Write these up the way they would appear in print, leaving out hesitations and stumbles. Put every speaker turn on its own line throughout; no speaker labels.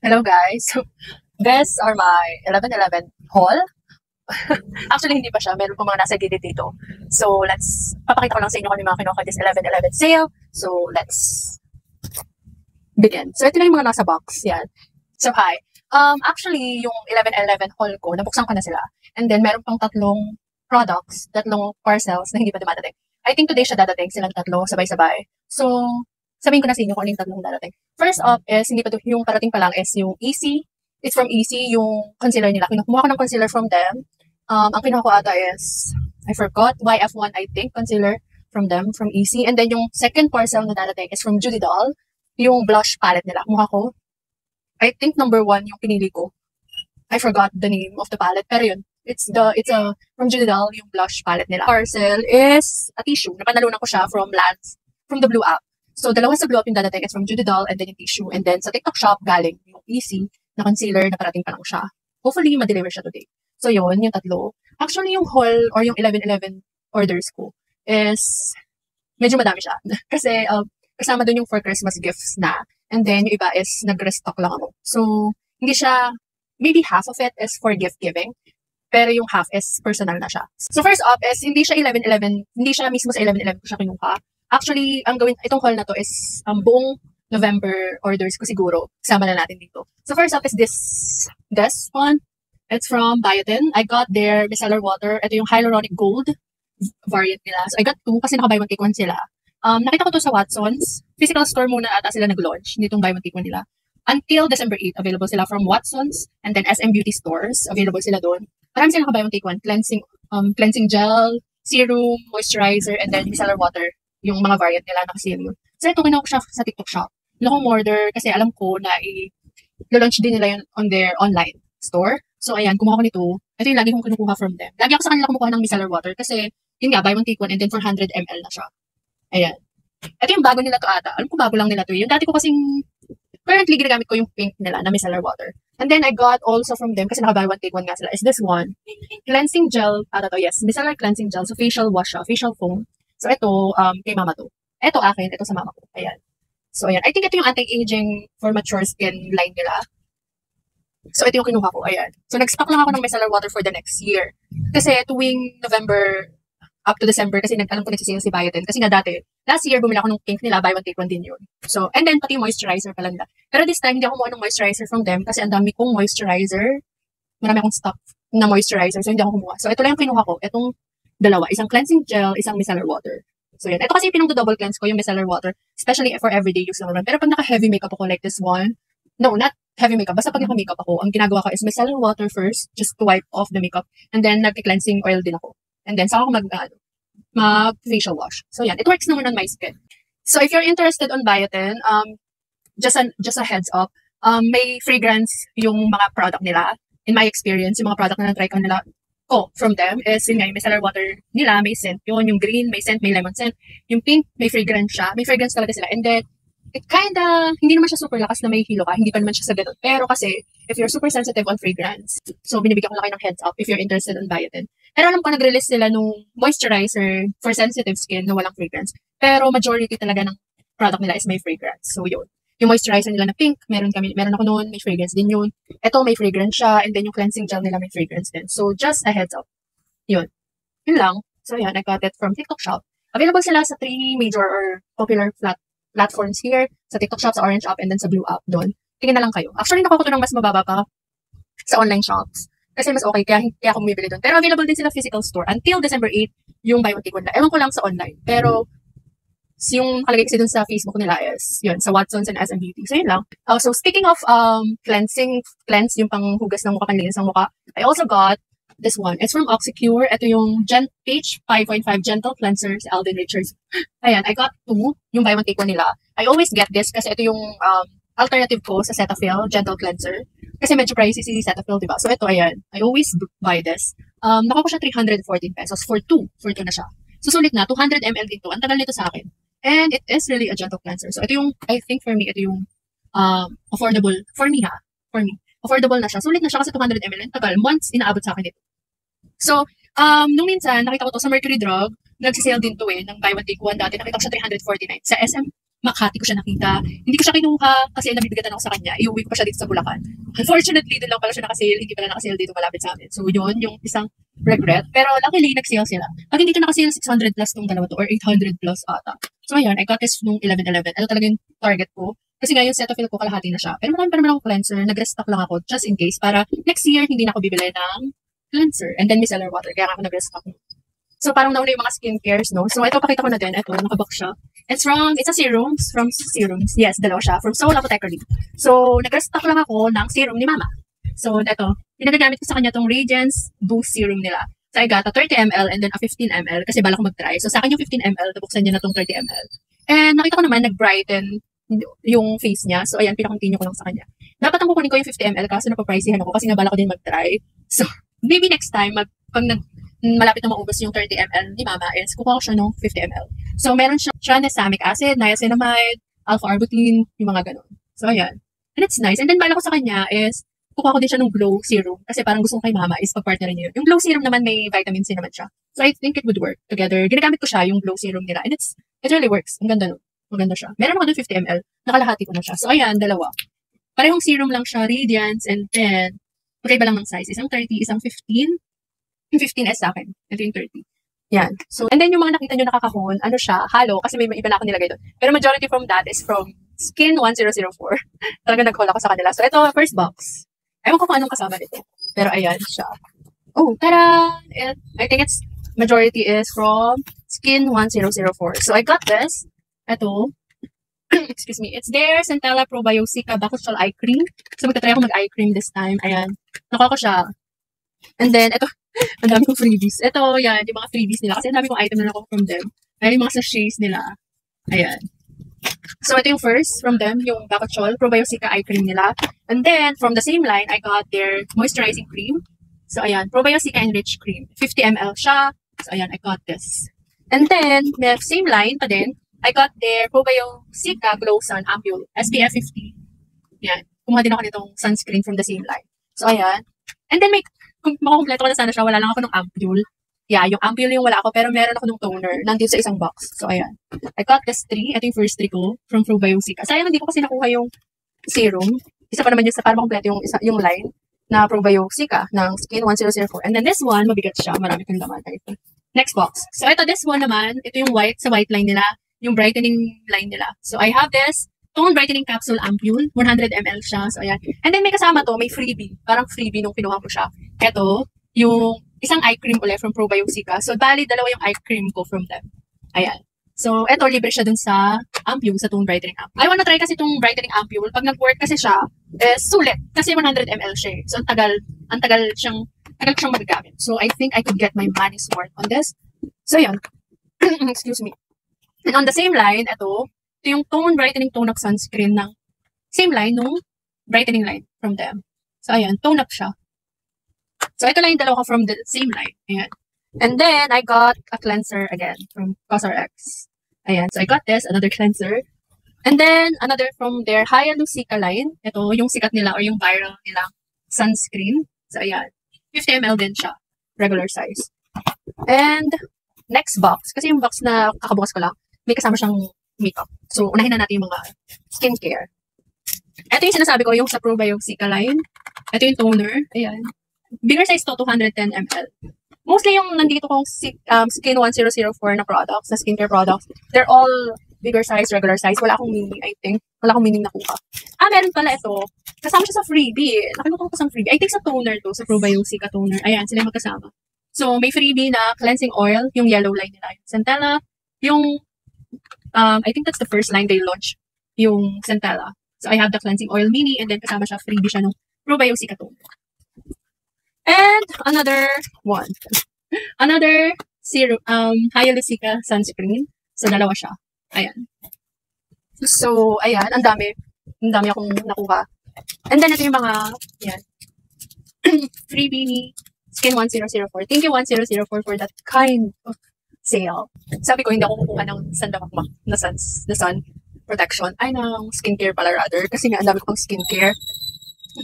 Hello guys. So, these are my 11/11 haul. Actually, hindi pa siya. Meron pa mga nasa gilid dito. So, papakita ko lang sa inyo kung ano mga kinuha ko this 11/11 sale. So, let's begin. So, ito lang yung mga nasa box. Yan. So, hi. Actually, yung 11/11 haul ko, nabuksan ko na sila. And then, meron pang tatlong products, tatlong parcels na hindi pa dumadating. I think today siya dadating, silang tatlo, sabay-sabay. So, sabihin ko na sa inyo kung ano yung tatlong dadating. First up is, hindi pa yung parating pa lang is yung Easy. It's from Easy, yung concealer nila. Kumuha ko ng concealer from them. Ang kinuha ko ata is, I forgot, YF1, I think, concealer from them, from Easy. And then yung second parcel na dadating is from Judy Doll, yung blush palette nila. Kumuha ko. I think number 1 yung pinili ko. I forgot the name of the palette, pero yun. It's from Judy Doll, yung blush palette nila. Parcel is a tissue. Napanalunan ko siya from the Blue app. So, dalawa sa Blue app yung dadating. It's from Judy Doll and then yung tissue. And then sa TikTok shop, galing yung Easy na concealer na parating pa lang siya. Hopefully, ma-deliver siya today. So, yun, yung tatlo. Actually, yung haul or yung 11/11 orders ko is medyo madami siya. Kasi kasama dun yung for Christmas gifts na. And then, yung iba is nag-restock lang ako. So, hindi siya, maybe half of it is for gift giving. Pero yung half is personal na siya. So, first up is, hindi siya 11/11, hindi siya mismo sa 11/11 ko siya kinuha. Actually, itong haul na to is buong November orders ko siguro. Kasama na natin dito. So, first up is this one. It's from Biotin. I got their micellar water. Ito yung hyaluronic gold variant nila. So, I got 2 kasi naka-buy one take one sila. Nakita ko to sa Watsons. Physical store muna ata sila nag-launch. Nitong buy one take one nila. Until December 8, available sila from Watsons and then SM Beauty stores. Available sila doon. Marami sila naka-buy one take one. Cleansing gel, serum, moisturizer, and then micellar water. Yung mga variant nila naka-sale yun. So, ito kinuha ko siya sa TikTok shop. Hindi akong order kasi alam ko na i-launch din nila yun on their online store. So, ayan, kumuha ko nito. Ito yung lagi kong kinukuha from them. Lagi ako sa kanila kumukuha ng micellar water kasi, yun nga, buy one take one and then 400 ml na siya. Ayan. Ito yung bago nila to ata. Alam ko bago lang nila to. Yung dati ko kasing, currently ginagamit ko yung pink nila na micellar water. And then, I got also from them, kasi naka-buy one take one nga sila, is this one. Cleansing gel, ata to, yes. Micellar cleansing gel. So, facial wash siya, facial foam. So, ito, kay mama to. Ito akin, ito sa mama ko. Ayan. So, ayan. I think ito yung anti-aging for mature skin line nila. So, ito yung kinuha ko. Ayan. So, nag-stock lang ako ng micellar water for the next year. Kasi tuwing November up to December, kasi alam ko nagsisale si Biotin. Kasi nga dati, last year, bumila ako ng pink nila, buy one take one din yun. So, and then, pati yung moisturizer pala nila. Pero this time, hindi ako kumuha ng moisturizer from them kasi ang dami kong moisturizer. Marami akong stock na moisturizer. So, hindi ako kumuha. So, ito lang yung kinuha ko. Itong dalawa. Isang cleansing gel, isang micellar water. So, yan. Ito kasi yung pinong-double cleanse ko, yung micellar water. Especially for everyday use naman. Pero pag naka-heavy makeup ako like this one, no, not heavy makeup. Basta pag naka-makeup ako, ang ginagawa ko is micellar water first, just to wipe off the makeup. And then, nag-cleansing oil din ako. And then, saka ako mag-facial wash. So, yan. It works naman on my skin. So, if you're interested on Biotin, just a heads up, may fragrance yung mga product nila. In my experience, yung mga product na na-try ko nila, from them is yun nga, yung micellar water nila, may scent yun. Yung green, may scent, may lemon scent. Yung pink, may fragrance siya. May fragrance talaga sila. And then, it kinda, hindi naman siya super lakas na may hilo ka. Hindi pa naman siya sa ganun. Pero kasi, if you're super sensitive on fragrance, so binibigyan ko lang kayo ng heads up if you're interested in Biotin. Pero alam ko, nag-release sila nung moisturizer for sensitive skin na walang fragrance. Pero majority talaga ng product nila is may fragrance. So yun. Yung moisturizer nila na pink, meron ako noon, may fragrance din yun. Ito, may fragrance siya, and then yung cleansing gel nila may fragrance din. So, just a heads up. Yun. Yun lang. So, yan, I got it from TikTok shop. Available sila sa 3 major or popular platforms here. Sa TikTok shop, sa Orange app, and then sa Blue app doon. Tingin na lang kayo. Actually, nakuha ko ng mas mababa pa sa online shops. Kasi mas okay, kaya ako bumibili doon. Pero available din sila physical store. Until December 8, yung buy one take one na. Ewan ko lang sa online. Pero, yung nakalagay kasi dun sa Facebook nila is, yun, sa Watsons and SM Beauty. So, yun lang. So, speaking of cleanse, yung panghugas ng mukha, panlinis ng mukha, I also got this one. It's from Oxycure. Ito yung pH 5.5 Gentle Cleanser sa Alden Richards. Ayan, I got 2, yung buy one take one nila. I always get this kasi ito yung alternative ko sa Cetaphil Gentle Cleanser. Kasi medyo pricey si Cetaphil, diba? So, ito, ayan. I always buy this. Nakuha ko siya 314 pesos for 2. For 2 na siya. So, sulit na. 200 ml dito. Ang tagal nito sa akin. And it is really a gentle cleanser. So, ito yung, I think for me, ito yung affordable. For me, affordable na siya. Sulit na siya kasi 200 ml. And tagal, months inaabot sa akin ito. So, nung minsan, nakita ko to sa Mercury Drug, nagsisale din to ng buy one take one. Dati nakita ko siya 349 sa SM Makati ko siya nakita. Hindi ko siya kinuha kasi nabibigatan ako sa kanya. Iuwi ko pa siya dito sa Bulacan. Unfortunately, doon lang pala siya nakasale. Hindi pala nakasale dito malapit sa amin. So, yun, yung isang regret. Pero luckily, nag-sale sila. Pag hindi ito nakasale, 600 plus tong dalawa to or 800 plus ata. So, ayan, I got this nung 11-11. Ano talaga yung target ko? Kasi nga yung Cetaphil ko kalahati na siya. Pero marami pa naman akong cleanser. Nag-restock lang ako just in case para next year hindi na ako bibili ng cleanser. And then micellar water. Kaya nga ako nag-restock. So parang nauna yung mga skincares, no? So ito, pakita ko na din. Ito, nakabox siya. It's a serums. From serums. Yes, dalawa siya. From Soul Apothecary. So, nag-restock lang ako ng serum ni Mama. So, ito. Ginagamit ko sa kanya tong Radiance Boost Serum nila. So, I got a 30 ml and then a 15 ml kasi balak ko mag-try. So, sa akin yung 15 ml, nabuksan niya na tong 30 ml. And nakita ko naman, nag-brighten yung face niya. So, ayan, pinakontinue ko lang sa kanya. Dapat ang kukunin ko yung 50 ml kaso napapriceyhan ako kasi nga balak ko din mag-try. So, maybe next time, pag malapit na maubos yung 30 ml ni Mama is kukuha ko siya ng 50 ml. So, meron siya tranexamic acid, niacinamide, alpha-arbutin, yung mga ganun. So, ayan. And it's nice. And then, bala ko sa kanya is kukuha ko din siya ng glow serum kasi parang gusto ko kay Mama is pag-partnerin niyo. Yung glow serum naman may vitamin C naman siya. So, I think it would work together. Ginagamit ko siya, yung glow serum nila. And it really works. Ang ganda nun. Maganda siya. Meron ako doon 50 ml. Nakalahati ko na siya. So, ayan, dalawa. Parehong serum lang siya, Radiance, and then, magkaiba lang ng size. Isang 30, isang 15. Yung 15S sa akin. Ito yung 30. Yan. So, and then yung mga nakita nyo nakakahon, ano siya, halo, kasi may iba na ako nilagay doon. Pero majority from that is from Skin 1004. Talaga nag-haul ako sa kanila. So, ito, first box. Ewan ko kung anong kasama nito. Pero ayan siya. Oh, tara! I think it's, majority is from Skin 1004. So, I got this. Ito. Excuse me. It's their Centella Probiotica Bakushal Eye Cream. So, magta-try ako mag-eye cream this time. Ayan. Nakuha ko siya. And then, ito, ang dami kong freebies. Ito, yan, yung mga freebies nila. Kasi ang dami kong item na nakuha from them. Ayan, yung mga sachets nila. Ayan. So, ito yung first from them, yung Bakushal Probiotica Eye Cream nila. And then, from the same line, I got their moisturizing cream. So, ayan, Probiotica Enriched Cream. 50 ml siya. So, ayan, I got this. And then, may same line pa din, I got their Probiotica Glow Sun Ampule. SPF 50. Yan. Kumuha din ako nitong sunscreen from the same line. So, ayan. And then, kung makakompleto ko na sana siya, wala lang ako ng ampule. Yeah, yung ampule yung wala ako, pero meron ako ng toner. Nandito sa isang box. So, ayan. I got this 3. Ito yung first 3 ko from Probiotica. Sayang, hindi ko kasi nakuha yung serum. Isa pa naman yun sa para makakompleto yung line na Probiotica ng Skin 1004. And then this one, mabigat siya. Marami kong laman. Next box. So, ito, this one naman, ito yung white, sa white line nila. Yung brightening line nila. So, I have this Tone Brightening Capsule Ampule. 100 ml siya. So, ayan. And then, may kasama to, may freebie. Parang freebie nung kinuha ko siya. Ito, yung isang eye cream ulit from Probiotica. So, bali, dalawa yung eye cream ko from them. Ayan. So, ito, libre siya dun sa Ampule, sa Tone Brightening Ampule. I wanna try kasi itong Brightening Ampule. Pag nag-work kasi siya, sulit. Kasi 100 ml siya. So, ang tagal siyang magagamit. So, I think I could get my money's worth on this. So, yan. Excuse me. And on the same line, ito yung Tone Brightening Tone Up Sunscreen ng same line nung brightening line from them. So, ayan, tone up siya. So, ito lang yung dalawa ko from the same line. Ayan. And then, I got a cleanser again from CosRX. Ayan. So, I got this, another cleanser. And then, another from their Hyalucica line. Ito, yung sikat nila or yung viral nila sunscreen. So, ayan. 50 ml din siya. Regular size. And, next box. Kasi yung box na kakabukas ko lang, may kasama siyang makeup. So, unahin na natin yung mga skincare. Ito yung sinasabi ko, yung sa Probiotica line. Ito yung toner. Ayan. Bigger size to, 210 ml. Mostly yung nandito kong Skin 1004 na products, na skincare products, they're all bigger size, regular size. Wala akong mini, I think. Wala akong mini nakuha. Meron pala ito. Kasama siya sa freebie. Nakalimutan ko sa freebie. I think sa toner to, sa Probiotica toner. Ayan, sila yung magkasama. So, may freebie na cleansing oil, yung yellow line nila. Centella, yung I think that's the first line they launched, yung Centella. So, I have the cleansing oil mini and then kasama siya, freebie siya ng Probiotica toner. And another one. Another serum, Hyalucica sunscreen. So, dalawa siya. Ayan. So, ayan, ang dami. Ang dami akong nakuha. And then, ito yung mga, yan. Freebie ni Skin 1004. Thank you 1004 for that kind of sale. Sabi ko, hindi ako kukuha ng sandamakmak na sun protection. Ay, ng skincare pala rather. Kasi nga, ang dami ko pang skincare.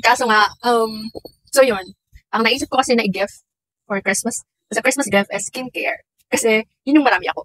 Kaso nga, so yun. Ang naisip ko kasi na i-gift for Christmas, sa Christmas gift is skincare. Kasi, yun yung marami ako.